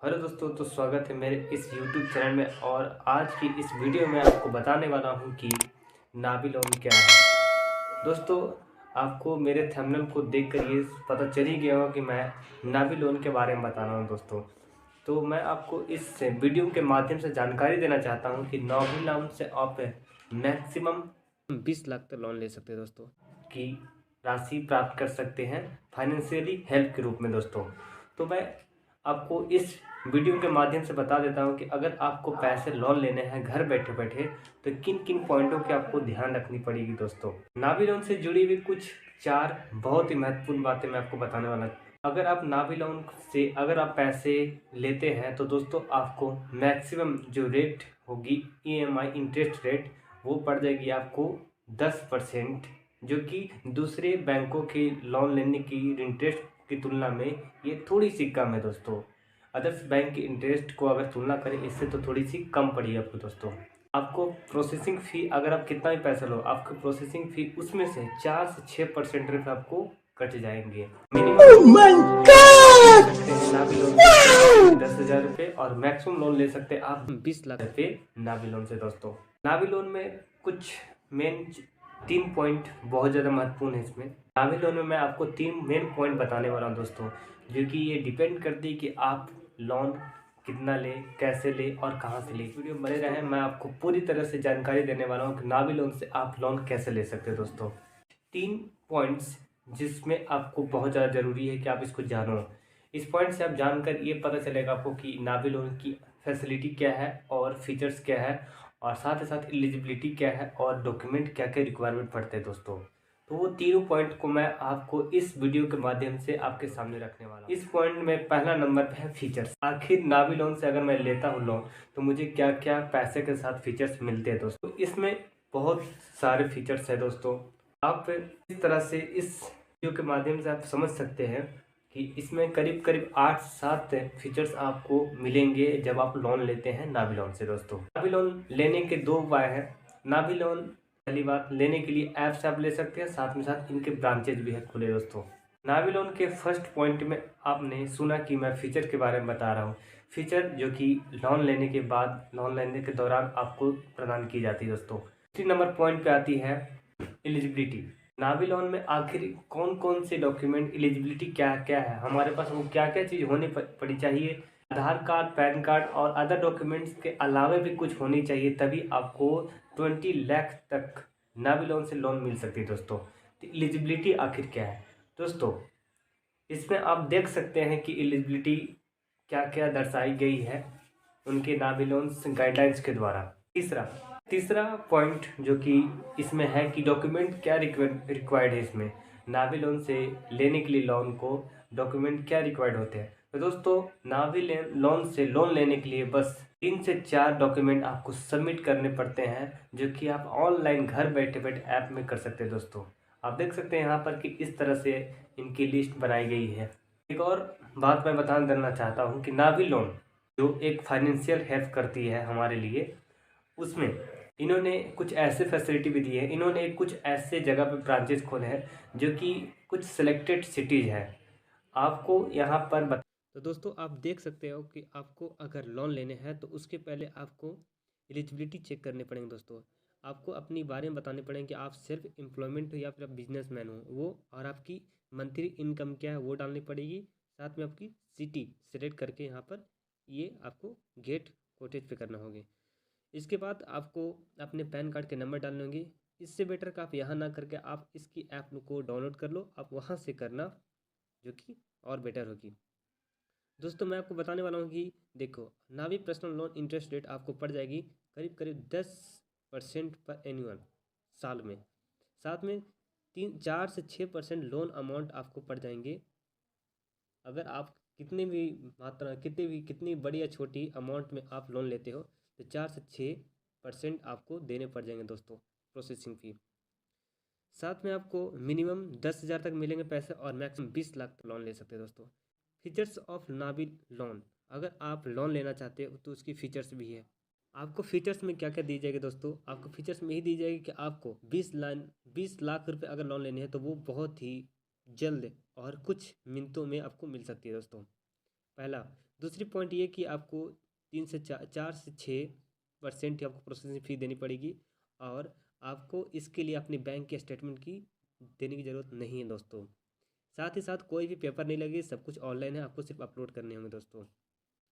Hello दोस्तों, तो स्वागत है मेरे इस यूट्यूब चैनल में। और आज की इस वीडियो में आपको बताने वाला हूं कि नाभी लोन क्या है। दोस्तों, आपको मेरे थंबनेल को देखकर ये पता चल ही गया होगा कि मैं नाभी लोन के बारे में बता रहा हूं। दोस्तों, तो मैं आपको इस वीडियो के माध्यम से जानकारी देना चाहता हूं कि नाभी लोन से आप मैक्सिमम 20 लाख तक लोन ले सकते हैं दोस्तों, की राशि प्राप्त कर सकते हैं फाइनेंशियली हेल्प के रूप में। दोस्तों, तो मैं आपको इस वीडियो के माध्यम से बता देता हूं कि अगर आपको पैसे लोन लेने हैं घर बैठे बैठे, तो किन किन पॉइंटों की आपको ध्यान रखनी पड़ेगी। दोस्तों, नाभी लोन से जुड़ी हुई कुछ 4 बहुत ही महत्वपूर्ण बातें मैं आपको बताने वाला हूं। अगर आप नाभी लोन से अगर आप पैसे लेते हैं तो दोस्तों आपको मैक्सिमम जो रेट होगी ईएमआई इंटरेस्ट रेट, वो पड़ जाएगी आपको 10%, जो कि दूसरे बैंकों के लोन लेने की इंटरेस्ट की तुलना में ये थोड़ी सी कम है। दोस्तों, अदर्स बैंक के इंटरेस्ट को अगर तुलना करें इससे तो थोड़ी सी कम पड़ी आपको। दोस्तों, आपको प्रोसेसिंग फ़ी, अगर आप कितना भी पैसा लो, आपको प्रोसेसिंग फ़ी उसमें से 4 से 6% रुपये आपको कट जाएंगे। मिनिमम सकते हैं नाभी लोन से 10,000 रुपये, और मैक्सिमम लोन ले सकते हैं आप 20 लाख रुपये नाभी लोन से। दोस्तों, नाभी लोन में कुछ मेन 3 पॉइंट बहुत ज़्यादा महत्वपूर्ण है। इसमें नाभी लोन में मैं आपको 3 मेन पॉइंट बताने वाला हूँ दोस्तों, जो कि ये डिपेंड करती है कि आप लोन कितना ले, कैसे ले और कहाँ से ले। वीडियो बने रहे, मैं आपको पूरी तरह से जानकारी देने वाला हूँ कि नाभी लोन से आप लोन कैसे ले सकते हो। दोस्तों, 3 पॉइंट्स जिसमें आपको बहुत ज़्यादा ज़रूरी है कि आप इसको जानो। इस पॉइंट से आप जानकर ये पता चलेगा आपको कि नाभी लोन की फैसिलिटी क्या है और फीचर्स क्या है, और साथ ही साथ एलिजिबिलिटी क्या है और डॉक्यूमेंट क्या क्या रिक्वायरमेंट पड़ते हैं। दोस्तों, तो वो तीनों पॉइंट को मैं आपको इस वीडियो के माध्यम से आपके सामने रखने वाला हूँ। इस पॉइंट में पहला नंबर पे है फीचर्स। आखिर नाभी लोन से अगर मैं लेता हूँ लोन, तो मुझे क्या क्या पैसे के साथ फीचर्स मिलते हैं। दोस्तों, इसमें बहुत सारे फीचर्स है। दोस्तों, आप इस तरह से इस वीडियो के माध्यम से आप समझ सकते हैं कि इसमें करीब करीब 8-7 फीचर्स आपको मिलेंगे जब आप लोन लेते हैं नाभी लोन से। दोस्तों, नाभी लोन लेने के 2 उपाय हैं। नाभी लोन, पहली बात, लेने के लिए ऐप से आप ले सकते हैं, साथ में साथ इनके ब्रांचेज भी है खुले। दोस्तों, नाभी लोन के फर्स्ट पॉइंट में आपने सुना कि मैं फीचर के बारे में बता रहा हूँ। फीचर जो कि लोन लेने के बाद, लोन लेने के दौरान आपको प्रदान की जाती है। दोस्तों, 3 नंबर पॉइंट पे आती है एलिजिबिलिटी। नाभी लोन में आखिर कौन कौन से डॉक्यूमेंट, एलिजिबिलिटी क्या क्या है हमारे पास, वो क्या क्या चीज़ होनी पड़ी चाहिए। आधार कार्ड, पैन कार्ड और अदर डॉक्यूमेंट्स के अलावा भी कुछ होनी चाहिए, तभी आपको 20 लाख तक नाभी लोन से लोन मिल सकती है। दोस्तों, तो एलिजिबिलिटी आखिर क्या है। दोस्तों, इसमें आप देख सकते हैं कि एलिजिबिलिटी क्या क्या दर्शाई गई है उनके नाभी लोन गाइडलाइंस के द्वारा। तीसरा तीसरा पॉइंट जो कि इसमें है कि डॉक्यूमेंट क्या रिक्वायर्ड है। इसमें नाभी लोन से लेने के लिए लोन को डॉक्यूमेंट क्या रिक्वायर्ड होते हैं। तो दोस्तों, नाभी लोन से लोन लेने के लिए बस 3 से 4 डॉक्यूमेंट आपको सबमिट करने पड़ते हैं, जो कि आप ऑनलाइन घर बैठे बैठे ऐप में कर सकते हैं। दोस्तों, आप देख सकते हैं यहाँ पर कि इस तरह से इनकी लिस्ट बनाई गई है। एक और बात मैं बता देना चाहता हूँ कि नाभी लोन जो एक फाइनेंशियल हेल्प करती है हमारे लिए, उसमें इन्होंने कुछ ऐसे फैसिलिटी भी दी है। इन्होंने कुछ ऐसे जगह पे ब्रांचेस खोले हैं जो कि कुछ सिलेक्टेड सिटीज़ है। आपको यहाँ पर तो दोस्तों, आप देख सकते हो कि आपको अगर लोन लेने हैं तो उसके पहले आपको एलिजिबिलिटी चेक करने पड़ेंगे। दोस्तों, आपको अपनी बारे में बताने पड़ेंगे कि आप सिर्फ एम्प्लॉयमेंट हो या फिर आप बिजनेसमैन हो, वो, और आपकी मंथली इनकम क्या है वो डालनी पड़ेगी। साथ में आपकी सिटी सेलेक्ट करके यहाँ पर ये आपको गेट कोटेज पे करना होगा। इसके बाद आपको अपने पैन कार्ड के नंबर डालने होंगे। इससे बेटर का आप यहाँ ना करके आप इसकी ऐप को डाउनलोड कर लो, आप वहाँ से करना, जो कि और बेटर होगी। दोस्तों, मैं आपको बताने वाला हूँ कि देखो, नावी पर्सनल लोन इंटरेस्ट रेट आपको पड़ जाएगी करीब करीब 10% पर एनुअल साल में। साथ में 4 से 6% लोन अमाउंट आपको पड़ जाएंगे। अगर आप कितनी बड़ी या छोटी अमाउंट में आप लोन लेते हो, तो 4 से 6% आपको देने पड़ जाएंगे। दोस्तों, प्रोसेसिंग फ़ी। साथ में आपको मिनिमम 10,000 तक मिलेंगे पैसे, और मैक्सिमम 20 लाख तक लोन ले सकते हैं। दोस्तों, फीचर्स ऑफ नावी लोन, अगर आप लोन लेना चाहते हो तो उसकी फ़ीचर्स भी है। आपको फीचर्स में क्या क्या दी जाएगी। दोस्तों, आपको फीचर्स में ही दी जाएगी कि आपको 20 लाख रुपए अगर लोन लेने हैं तो वो बहुत ही जल्द और कुछ मिनटों में आपको मिल सकती है। दोस्तों, पहला, दूसरी पॉइंट ये कि आपको 4 से 6% की आपको प्रोसेसिंग फ़ी देनी पड़ेगी और आपको इसके लिए अपनी बैंक के स्टेटमेंट की देने की ज़रूरत नहीं है दोस्तों। साथ ही साथ कोई भी पेपर नहीं लगेगी, सब कुछ ऑनलाइन है, आपको सिर्फ अपलोड करने होंगे दोस्तों।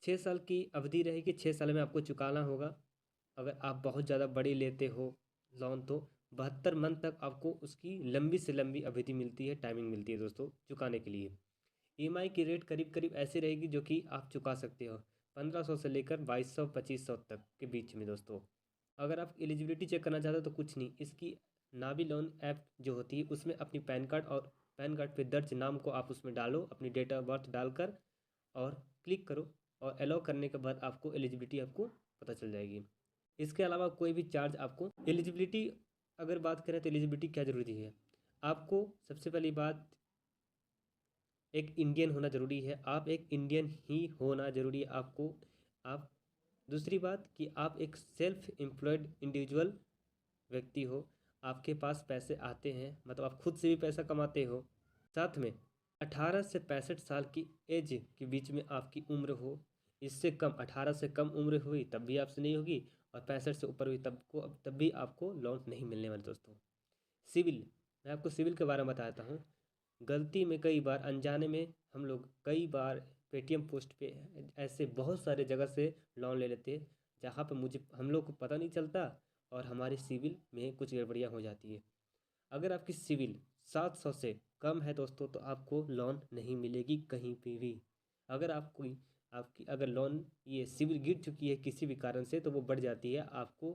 6 साल की अवधि रहेगी, 6 साल में आपको चुकाना होगा। अगर आप बहुत ज़्यादा बड़ी लेते हो लोन तो 72 मंथ तक आपको उसकी लंबी से लंबी अवधि मिलती है, टाइमिंग मिलती है दोस्तों चुकाने के लिए। ईएमआई की रेट करीब करीब ऐसी रहेगी जो कि आप चुका सकते हो 1500 से लेकर 2200-2500 तक के बीच में दोस्तों। अगर आप एलिजिबिलिटी चेक करना चाहते हो तो कुछ नहीं, इसकी नाभी लोन ऐप जो होती है उसमें अपनी पैन कार्ड और पैन कार्ड पे दर्ज नाम को आप उसमें डालो, अपनी डेट ऑफ बर्थ डालकर और क्लिक करो और अलाउ करने के बाद आपको एलिजिबिलिटी आपको पता चल जाएगी। इसके अलावा कोई भी चार्ज आपको एलिजिबिलिटी अगर बात करें तो एलिजिबिलिटी क्या ज़रूरी है, आपको सबसे पहली बात एक इंडियन होना ज़रूरी है, आप एक इंडियन ही होना ज़रूरी है आपको। आप दूसरी बात कि आप एक सेल्फ एम्प्लॉयड इंडिविजुअल व्यक्ति हो, आपके पास पैसे आते हैं, मतलब आप खुद से भी पैसा कमाते हो। साथ में 18 से 65 साल की एज के बीच में आपकी उम्र हो। इससे कम 18 से कम उम्र हुई तब भी आपसे नहीं होगी और 65 से ऊपर हुई तब भी आपको लोन नहीं मिलने वाला दोस्तों। सिविल, मैं आपको सिविल के बारे में बताता हूँ। गलती में कई बार अनजाने में हम लोग कई बार पेटीएम पोस्ट पे ऐसे बहुत सारे जगह से लोन ले लेते हैं जहाँ पे हम लोग को पता नहीं चलता और हमारे सिविल में कुछ गड़बड़ियाँ हो जाती है। अगर आपकी सिविल 700 से कम है दोस्तों तो आपको लोन नहीं मिलेगी कहीं पे भी। अगर आपकी अगर लोन ये सिविल गिर चुकी है किसी भी कारण से तो वो बढ़ जाती है। आपको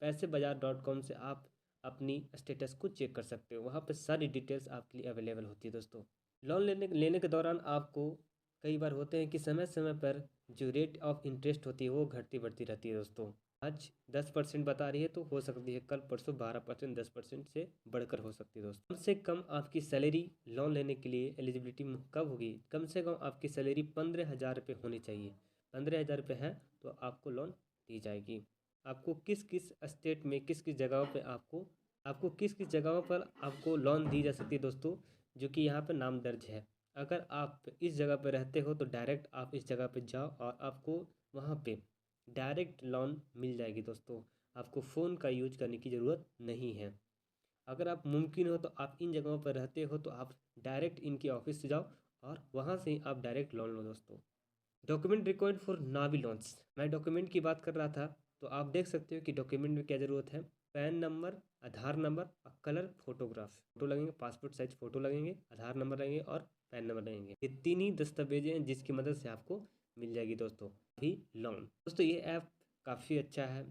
पैसेबाजार.com से आप अपनी स्टेटस को चेक कर सकते हो, वहाँ पे सारी डिटेल्स आपके लिए अवेलेबल होती है दोस्तों। लोन लेने के दौरान आपको कई बार होते हैं कि समय समय पर जो रेट ऑफ इंटरेस्ट होती है वो घटती बढ़ती रहती है दोस्तों। आज 10% बता रही है तो हो सकती है कल परसों 12% 10% से बढ़कर हो सकती है दोस्तों। कम से कम आपकी सैलरी लोन लेने के लिए एलिजिबिलिटी कब होगी, कम से कम आपकी सैलरी 15,000 रुपये होनी चाहिए। 15,000 रुपये है तो आपको लोन दी जाएगी। आपको किस किस स्टेट में किस किस जगहों पर आपको लोन दी जा सकती है दोस्तों, जो कि यहाँ पर नाम दर्ज है। अगर आप इस जगह पर रहते हो तो डायरेक्ट आप इस जगह पर जाओ और आपको वहाँ पे डायरेक्ट लोन मिल जाएगी दोस्तों। आपको फ़ोन का यूज करने की ज़रूरत नहीं है। अगर आप मुमकिन हो तो आप इन जगहों पर रहते हो तो आप डायरेक्ट इनके ऑफिस से जाओ और वहाँ से ही आप डायरेक्ट लोन लो दोस्तों। Document required for Navi loans, मैं डॉक्यूमेंट की बात कर रहा था तो आप देख सकते हो कि डॉक्यूमेंट में क्या ज़रूरत है। पैन नंबर, आधार नंबर और कलर फोटो लगेंगे, पासपोर्ट साइज फ़ोटो लगेंगे, आधार नंबर लगेंगे और पैन नंबर लगेंगे। ये 3 ही दस्तावेजें हैं जिसकी मदद से आपको मिल जाएगी दोस्तों भी लोन। दोस्तों ये ऐप काफ़ी अच्छा है,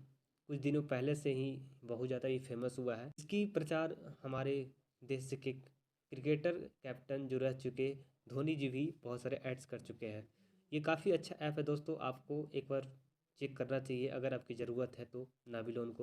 कुछ दिनों पहले से ही बहुत ज़्यादा ये फेमस हुआ है। इसकी प्रचार हमारे देश के क्रिकेटर कैप्टन जो रह चुके धोनी जी भी बहुत सारे एड्स कर चुके हैं। ये काफ़ी अच्छा ऐप है दोस्तों, आपको एक बार चेक करना चाहिए अगर आपकी ज़रूरत है तो नावी लोन को।